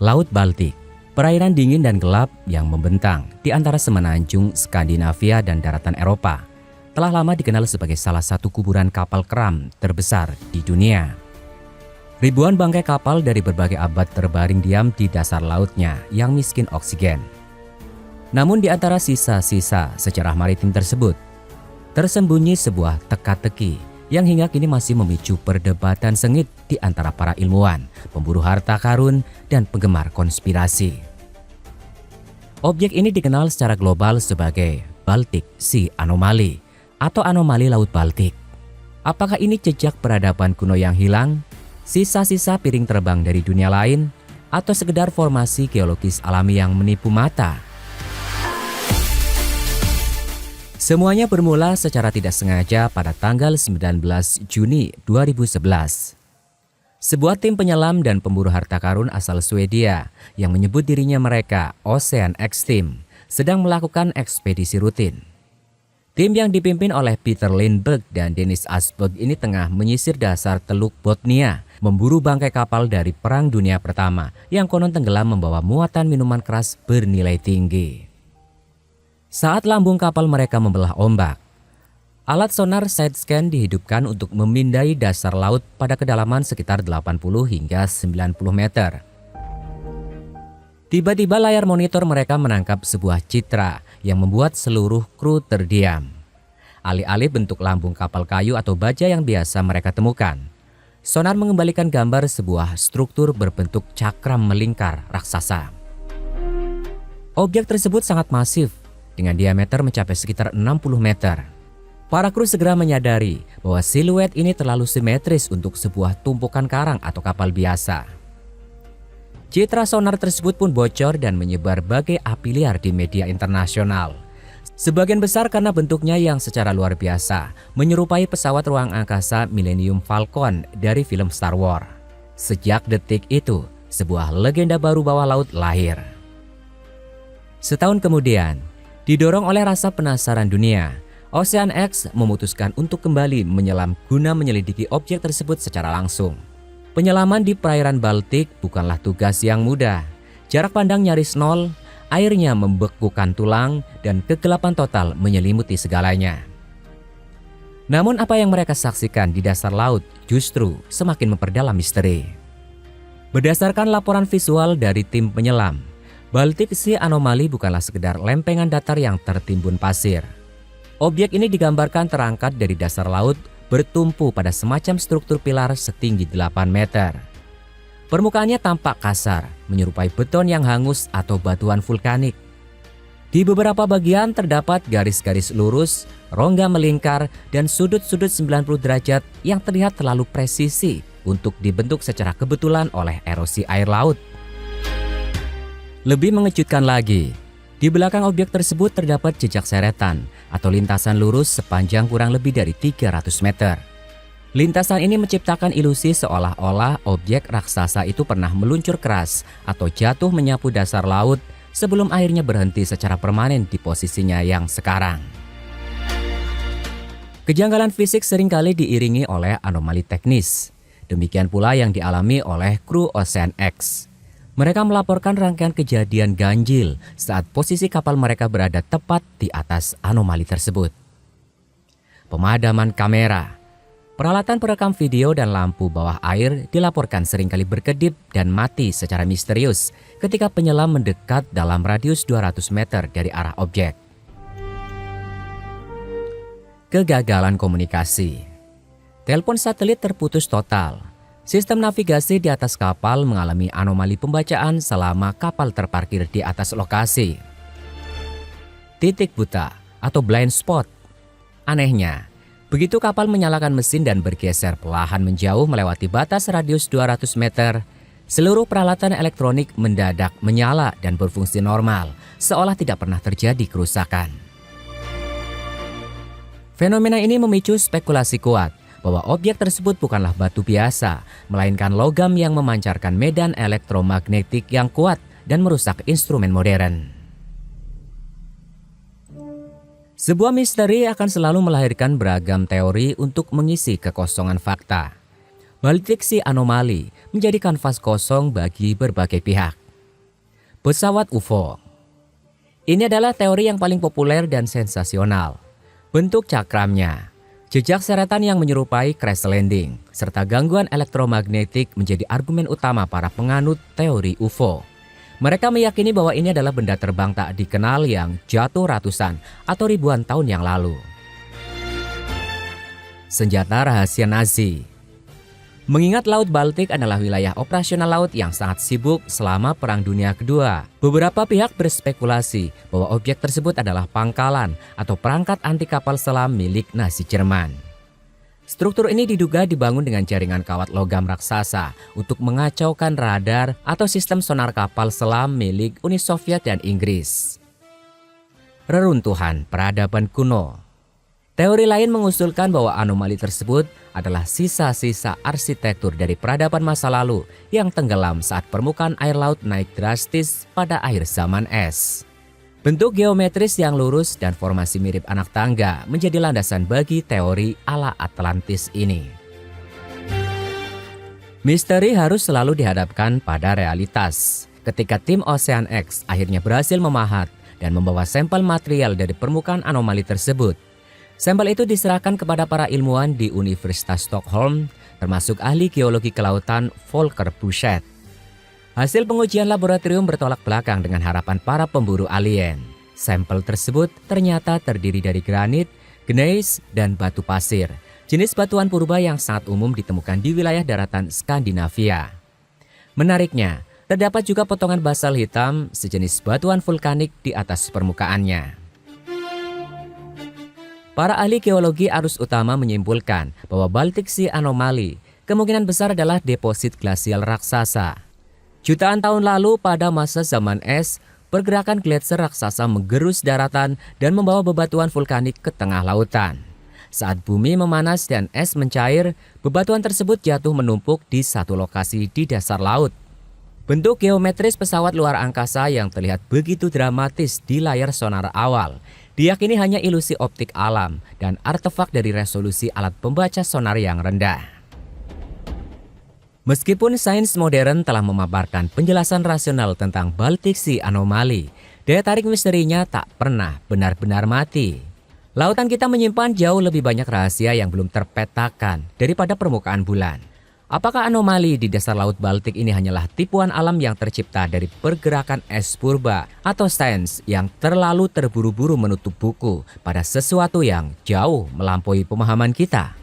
Laut Baltik, perairan dingin dan gelap yang membentang di antara semenanjung Skandinavia dan daratan Eropa, telah lama dikenal sebagai salah satu kuburan kapal keram terbesar di dunia. Ribuan bangkai kapal dari berbagai abad terbaring diam di dasar lautnya yang miskin oksigen. Namun di antara sisa-sisa sejarah maritim tersebut, tersembunyi sebuah teka-teki yang hingga kini masih memicu perdebatan sengit di antara para ilmuwan, pemburu harta karun, dan penggemar konspirasi. Objek ini dikenal secara global sebagai Baltic Sea Anomaly atau anomali Laut Baltik. Apakah ini jejak peradaban kuno yang hilang, sisa-sisa piring terbang dari dunia lain, atau sekedar formasi geologis alami yang menipu mata? Semuanya bermula secara tidak sengaja pada tanggal 19 Juni 2011. Sebuah tim penyelam dan pemburu harta karun asal Swedia yang menyebut dirinya mereka Ocean X Team sedang melakukan ekspedisi rutin. Tim yang dipimpin oleh Peter Lindbergh dan Dennis Asberg ini tengah menyisir dasar Teluk Bothnia, memburu bangkai kapal dari Perang Dunia Pertama yang konon tenggelam membawa muatan minuman keras bernilai tinggi. Saat lambung kapal mereka membelah ombak, alat sonar side scan dihidupkan untuk memindai dasar laut pada kedalaman sekitar 80 hingga 90 meter. Tiba-tiba layar monitor mereka menangkap sebuah citra yang membuat seluruh kru terdiam. Alih-alih bentuk lambung kapal kayu atau baja yang biasa mereka temukan, sonar mengembalikan gambar sebuah struktur berbentuk cakram melingkar raksasa. Objek tersebut sangat masif, dengan diameter mencapai sekitar 60 meter. Para kru segera menyadari bahwa siluet ini terlalu simetris untuk sebuah tumpukan karang atau kapal biasa. Citra sonar tersebut pun bocor dan menyebar bagai api liar di media internasional. Sebagian besar karena bentuknya yang secara luar biasa, menyerupai pesawat ruang angkasa Millennium Falcon dari film Star Wars. Sejak detik itu, sebuah legenda baru bawah laut lahir. Setahun kemudian, didorong oleh rasa penasaran dunia, Ocean X memutuskan untuk kembali menyelam guna menyelidiki objek tersebut secara langsung. Penyelaman di perairan Baltik bukanlah tugas yang mudah. Jarak pandang nyaris nol, airnya membekukan tulang, dan kegelapan total menyelimuti segalanya. Namun apa yang mereka saksikan di dasar laut justru semakin memperdalam misteri. Berdasarkan laporan visual dari tim penyelam, Baltic Sea Anomaly bukanlah sekedar lempengan datar yang tertimbun pasir. Objek ini digambarkan terangkat dari dasar laut bertumpu pada semacam struktur pilar setinggi 8 meter. Permukaannya tampak kasar, menyerupai beton yang hangus atau batuan vulkanik. Di beberapa bagian terdapat garis-garis lurus, rongga melingkar, dan sudut-sudut 90 derajat yang terlihat terlalu presisi untuk dibentuk secara kebetulan oleh erosi air laut. Lebih mengejutkan lagi, di belakang objek tersebut terdapat jejak seretan atau lintasan lurus sepanjang kurang lebih dari 300 meter. Lintasan ini menciptakan ilusi seolah-olah objek raksasa itu pernah meluncur keras atau jatuh menyapu dasar laut sebelum akhirnya berhenti secara permanen di posisinya yang sekarang. Kejanggalan fisik seringkali diiringi oleh anomali teknis. Demikian pula yang dialami oleh kru Ocean X. Mereka melaporkan rangkaian kejadian ganjil saat posisi kapal mereka berada tepat di atas anomali tersebut. Pemadaman kamera, peralatan perekam video dan lampu bawah air dilaporkan seringkali berkedip dan mati secara misterius ketika penyelam mendekat dalam radius 200 meter dari arah objek. Kegagalan komunikasi. Telepon satelit terputus total. Sistem navigasi di atas kapal mengalami anomali pembacaan selama kapal terparkir di atas lokasi. Titik buta atau blind spot. Anehnya, begitu kapal menyalakan mesin dan bergeser perlahan menjauh melewati batas radius 200 meter, seluruh peralatan elektronik mendadak menyala dan berfungsi normal, seolah tidak pernah terjadi kerusakan. Fenomena ini memicu spekulasi kuat bahwa objek tersebut bukanlah batu biasa, melainkan logam yang memancarkan medan elektromagnetik yang kuat dan merusak instrumen modern. Sebuah misteri akan selalu melahirkan beragam teori untuk mengisi kekosongan fakta. Baltic Sea Anomaly menjadi kanvas kosong bagi berbagai pihak. Pesawat UFO. Ini adalah teori yang paling populer dan sensasional. Bentuk cakramnya, jejak seretan yang menyerupai crash landing, serta gangguan elektromagnetik menjadi argumen utama para penganut teori UFO. Mereka meyakini bahwa ini adalah benda terbang tak dikenal yang jatuh ratusan atau ribuan tahun yang lalu. Senjata rahasia Nazi. Mengingat Laut Baltik adalah wilayah operasional laut yang sangat sibuk selama Perang Dunia Kedua, beberapa pihak berspekulasi bahwa objek tersebut adalah pangkalan atau perangkat anti kapal selam milik Nazi Jerman. Struktur ini diduga dibangun dengan jaringan kawat logam raksasa untuk mengacaukan radar atau sistem sonar kapal selam milik Uni Soviet dan Inggris. Reruntuhan peradaban kuno. Teori lain mengusulkan bahwa anomali tersebut adalah sisa-sisa arsitektur dari peradaban masa lalu yang tenggelam saat permukaan air laut naik drastis pada akhir zaman es. Bentuk geometris yang lurus dan formasi mirip anak tangga menjadi landasan bagi teori ala Atlantis ini. Misteri harus selalu dihadapkan pada realitas. Ketika tim Ocean X akhirnya berhasil memahat dan membawa sampel material dari permukaan anomali tersebut, sampel itu diserahkan kepada para ilmuwan di Universitas Stockholm, termasuk ahli geologi kelautan Volker Buschet. Hasil pengujian laboratorium bertolak belakang dengan harapan para pemburu alien. Sampel tersebut ternyata terdiri dari granit, gneis, dan batu pasir, jenis batuan purba yang sangat umum ditemukan di wilayah daratan Skandinavia. Menariknya, terdapat juga potongan basal hitam sejenis batuan vulkanik di atas permukaannya. Para ahli geologi arus utama menyimpulkan bahwa Baltic Sea Anomaly kemungkinan besar adalah deposit glasial raksasa. Jutaan tahun lalu pada masa zaman es, pergerakan gletser raksasa menggerus daratan dan membawa bebatuan vulkanik ke tengah lautan. Saat bumi memanas dan es mencair, bebatuan tersebut jatuh menumpuk di satu lokasi di dasar laut. Bentuk geometris pesawat luar angkasa yang terlihat begitu dramatis di layar sonar awal diyakini hanya ilusi optik alam dan artefak dari resolusi alat pembaca sonar yang rendah. Meskipun sains modern telah memaparkan penjelasan rasional tentang Baltic Sea Anomaly, daya tarik misterinya tak pernah benar-benar mati. Lautan kita menyimpan jauh lebih banyak rahasia yang belum terpetakan daripada permukaan bulan. Apakah anomali di dasar Laut Baltik ini hanyalah tipuan alam yang tercipta dari pergerakan es purba atau sains yang terlalu terburu-buru menutup buku pada sesuatu yang jauh melampaui pemahaman kita?